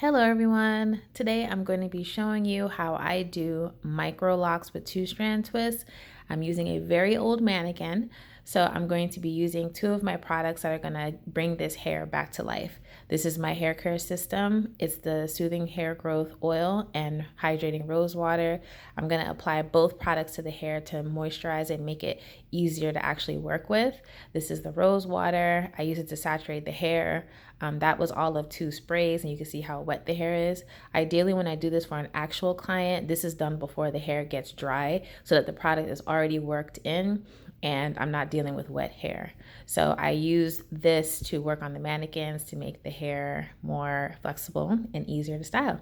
Hello everyone. Today I'm going to be showing you how I do micro locks with 2-strand twists. I'm using a very old mannequin, so I'm going to be using two of my products that are going to bring this hair back to life. This is my hair care system. It's the Soothing Hair Growth Oil and Hydrating Rose Water. I'm going to apply both products to the hair to moisturize and make it easier to actually work with. This is the rose water. I use it to saturate the hair. That was all of 2 sprays, and you can see how wet the hair is. Ideally, when I do this for an actual client, this is done before the hair gets dry so that the product is already worked in and I'm not dealing with wet hair. So I use this to work on the mannequins to make the hair more flexible and easier to style.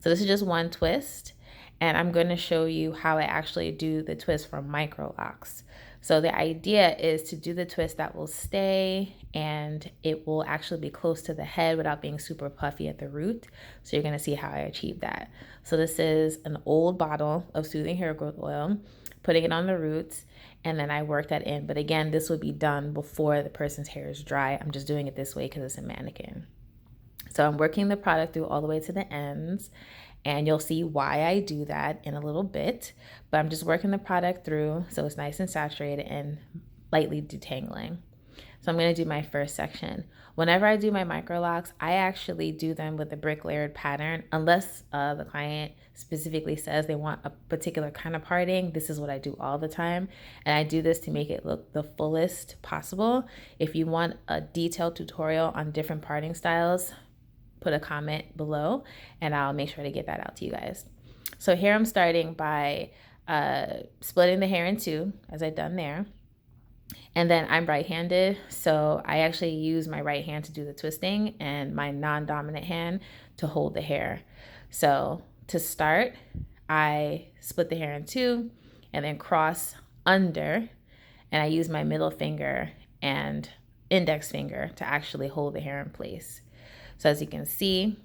So this is just one twist, and I'm going to show you how I actually do the twist for micro locks. So the idea is to do the twist that will stay and it will actually be close to the head without being super puffy at the root. So you're going to see how I achieve that. So this is an old bottle of Soothing Hair Growth Oil, putting it on the roots, and then I work that in. But again, this would be done before the person's hair is dry. I'm just doing it this way because it's a mannequin. So I'm working the product through all the way to the ends, and you'll see why I do that in a little bit, but I'm just working the product through so it's nice and saturated and lightly detangling. So I'm going to do my first section. Whenever I do my micro locks, I actually do them with a brick layered pattern, unless the client specifically says they want a particular kind of parting. This is what I do all the time, and I do this to make it look the fullest possible. If you want a detailed tutorial on different parting styles, put a comment below and I'll make sure to get that out to you guys. So here I'm starting by splitting the hair in two, as I've done there. And then I'm right-handed, so I actually use my right hand to do the twisting and my non-dominant hand to hold the hair. So to start, I split the hair in two and then cross under, and I use my middle finger and index finger to actually hold the hair in place. So as you can see,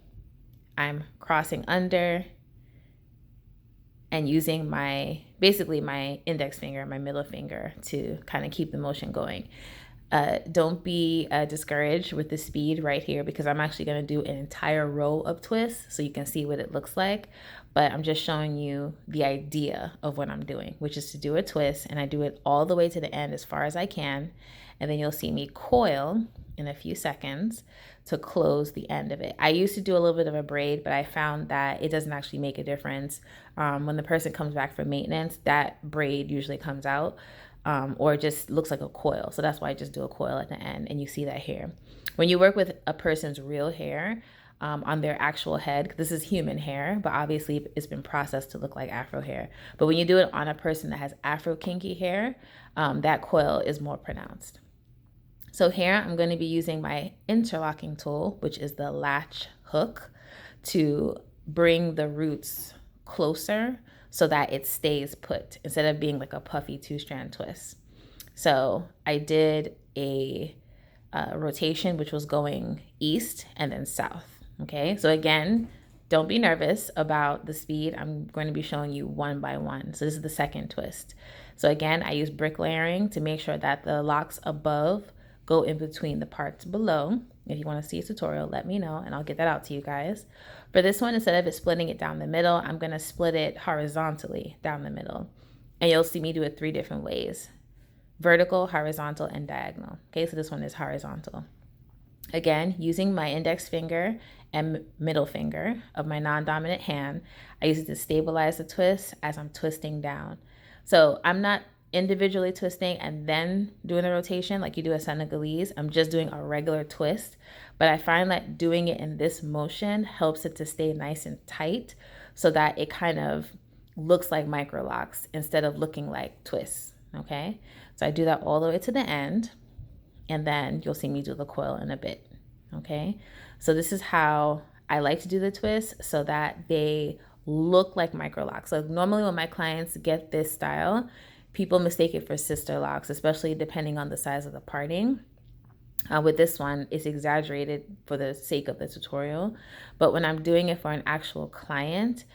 I'm crossing under and using basically my index finger and my middle finger to kind of keep the motion going. Don't be discouraged with the speed right here, because I'm actually going to do an entire row of twists so you can see what it looks like. But I'm just showing you the idea of what I'm doing, which is to do a twist, and I do it all the way to the end as far as I can. And then you'll see me coil in a few seconds to close the end of it. I used to do a little bit of a braid, but I found that it doesn't actually make a difference. When the person comes back for maintenance, that braid usually comes out, or it just looks like a coil. So that's why I just do a coil at the end, and you see that here. When you work with a person's real hair, on their actual head, this is human hair, but obviously it's been processed to look like Afro hair. But when you do it on a person that has Afro kinky hair, that coil is more pronounced. So here I'm going to be using my interlocking tool, which is the latch hook, to bring the roots closer so that it stays put instead of being like a puffy 2-strand twist. So I did a rotation, which was going east and then south. Okay, so again, don't be nervous about the speed. I'm going to be showing you one by one. So this is the second twist. So again, I use brick layering to make sure that the locks above go in between the parts below. If you want to see a tutorial, let me know and I'll get that out to you guys. For this one, instead of it splitting it down the middle, I'm going to split it horizontally down the middle. And you'll see me do it 3 different ways: vertical, horizontal, and diagonal. Okay, so this one is horizontal. Again, using my index finger and middle finger of my non-dominant hand, I use it to stabilize the twist as I'm twisting down. So I'm not individually twisting and then doing the rotation like you do a Senegalese. I'm just doing a regular twist, but I find that doing it in this motion helps it to stay nice and tight so that it kind of looks like micro locks instead of looking like twists. Okay, so I do that all the way to the end, and then you'll see me do the coil in a bit. Okay, so this is how I like to do the twist so that they look like micro locks. So normally when my clients get this style, people mistake it for sister locks, especially depending on the size of the parting. With this one, it's exaggerated for the sake of the tutorial, but when I'm doing it for an actual client,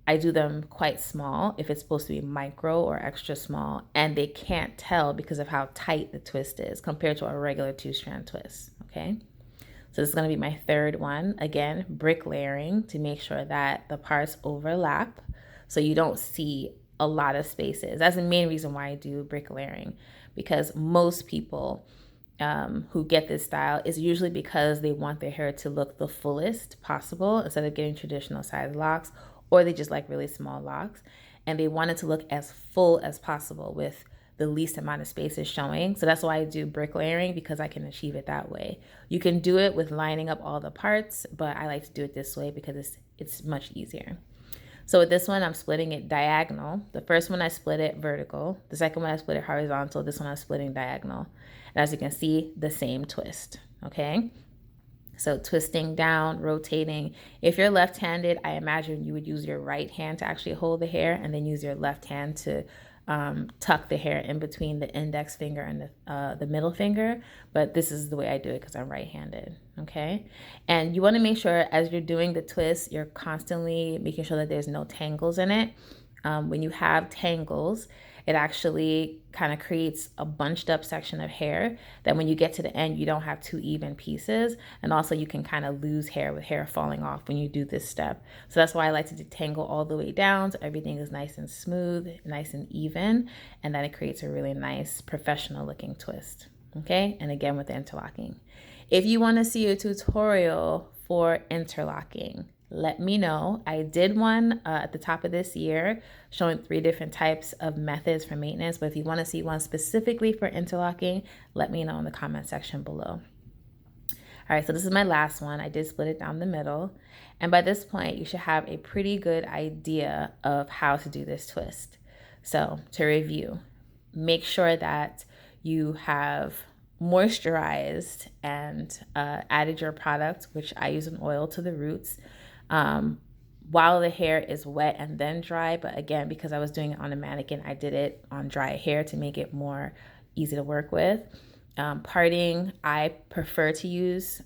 I do them quite small if it's supposed to be micro or extra small, and they can't tell because of how tight the twist is compared to a regular 2-strand twist. Okay, So this is going to be my third one. Again, brick layering to make sure that the parts overlap so you don't see a lot of spaces. That's the main reason why I do brick layering, because most people who get this style is usually because they want their hair to look the fullest possible instead of getting traditional size locks, or they just like really small locks and they want it to look as full as possible with the least amount of spaces showing. So that's why I do brick layering, because I can achieve it that way. You can do it with lining up all the parts, but I like to do it this way because it's much easier. So with this one, I'm splitting it diagonal. The first one I split it vertical. The second one I split it horizontal. This one I'm splitting diagonal. And as you can see, the same twist, okay? So twisting down, rotating. If you're left-handed, I imagine you would use your right hand to actually hold the hair and then use your left hand to tuck the hair in between the index finger and the middle finger. But this is the way I do it because I'm right-handed, okay? And you want to make sure as you're doing the twist, you're constantly making sure that there's no tangles in it. When you have tangles, it actually kind of creates a bunched up section of hair that when you get to the end, you don't have two even pieces. And also you can kind of lose hair with hair falling off when you do this step. So that's why I like to detangle all the way down so everything is nice and smooth, nice and even. And then it creates a really nice professional looking twist. Okay, and again with the interlocking. If you want to see a tutorial for interlocking, let me know. I did one at the top of this year showing 3 different types of methods for maintenance, but if you want to see one specifically for interlocking, let me know in the comment section below. All right, so this is my last one. I did split it down the middle, and by this point, you should have a pretty good idea of how to do this twist. So to review, make sure that you have moisturized and added your product, which I use an oil to the roots, while the hair is wet and then dry. But again, because I was doing it on a mannequin, I did it on dry hair to make it more easy to work with. Parting, I prefer to use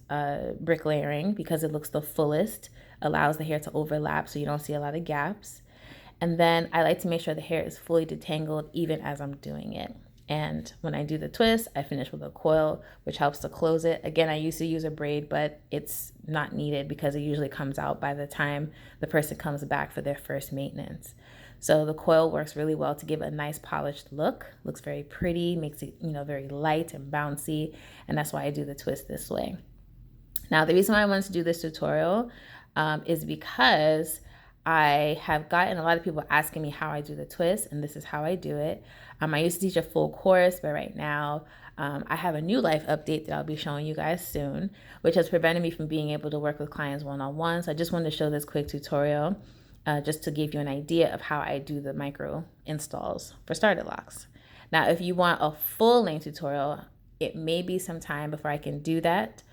brick layering because it looks the fullest, allows the hair to overlap so you don't see a lot of gaps. And then I like to make sure the hair is fully detangled even as I'm doing it. And when I do the twist, I finish with a coil, which helps to close it. Again, I used to use a braid, but it's not needed because it usually comes out by the time the person comes back for their first maintenance. So the coil works really well to give a nice polished look. Looks very pretty, makes it, very light and bouncy. And that's why I do the twist this way. Now, the reason why I wanted to do this tutorial is because I have gotten a lot of people asking me how I do the twist, and this is how I do it. I used to teach a full course, but right now I have a new life update that I'll be showing you guys soon, which has prevented me from being able to work with clients one-on-one. So I just wanted to show this quick tutorial just to give you an idea of how I do the micro installs for starter locks. Now, if you want a full-length tutorial, it may be some time before I can do that,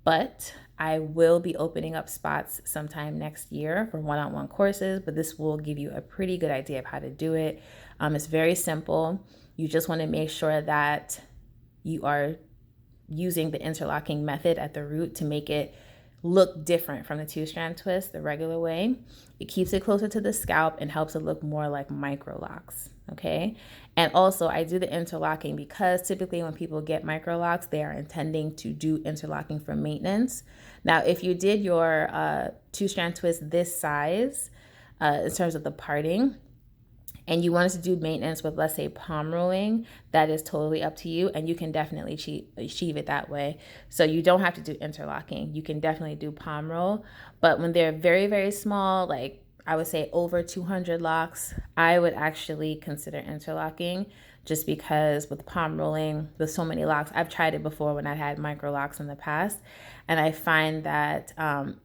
but I will be opening up spots sometime next year for one-on-one courses, but this will give you a pretty good idea of how to do it. It's very simple. You just want to make sure that you are using the interlocking method at the root to make it look different from the 2-strand twist the regular way. It keeps it closer to the scalp and helps it look more like micro locks, okay? And also I do the interlocking because typically when people get micro locks, they are intending to do interlocking for maintenance. Now, if you did your 2-strand twist this size in terms of the parting, and you wanted to do maintenance with, let's say, palm rolling, that is totally up to you, and you can definitely achieve it that way. So you don't have to do interlocking. You can definitely do palm roll, but when they're very, very small, like I would say over 200 locks, I would actually consider interlocking, just because with palm rolling, with so many locks, I've tried it before when I had micro locks in the past, and I find that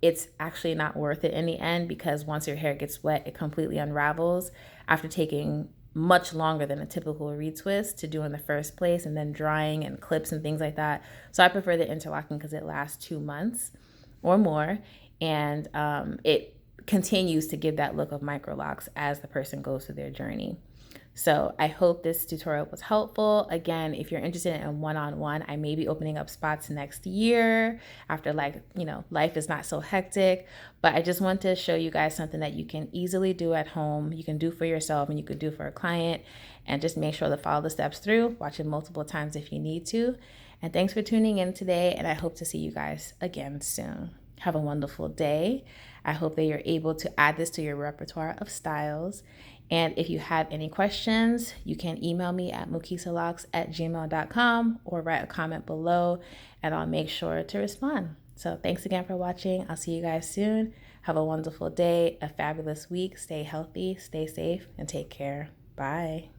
it's actually not worth it in the end, because once your hair gets wet, it completely unravels after taking much longer than a typical retwist to do in the first place, and then drying and clips and things like that. So I prefer the interlocking because it lasts 2 months or more, and it continues to give that look of micro locks as the person goes through their journey. So I hope this tutorial was helpful. Again, if you're interested in one-on-one, I may be opening up spots next year after life is not so hectic, but I just want to show you guys something that you can easily do at home. You can do for yourself and you could do for a client, and just make sure to follow the steps through, watch it multiple times if you need to. And thanks for tuning in today, and I hope to see you guys again soon. Have a wonderful day. I hope that you're able to add this to your repertoire of styles. And if you have any questions, you can email me at mukisalocs@gmail.com or write a comment below, and I'll make sure to respond. So thanks again for watching. I'll see you guys soon. Have a wonderful day, a fabulous week. Stay healthy, stay safe, and take care. Bye.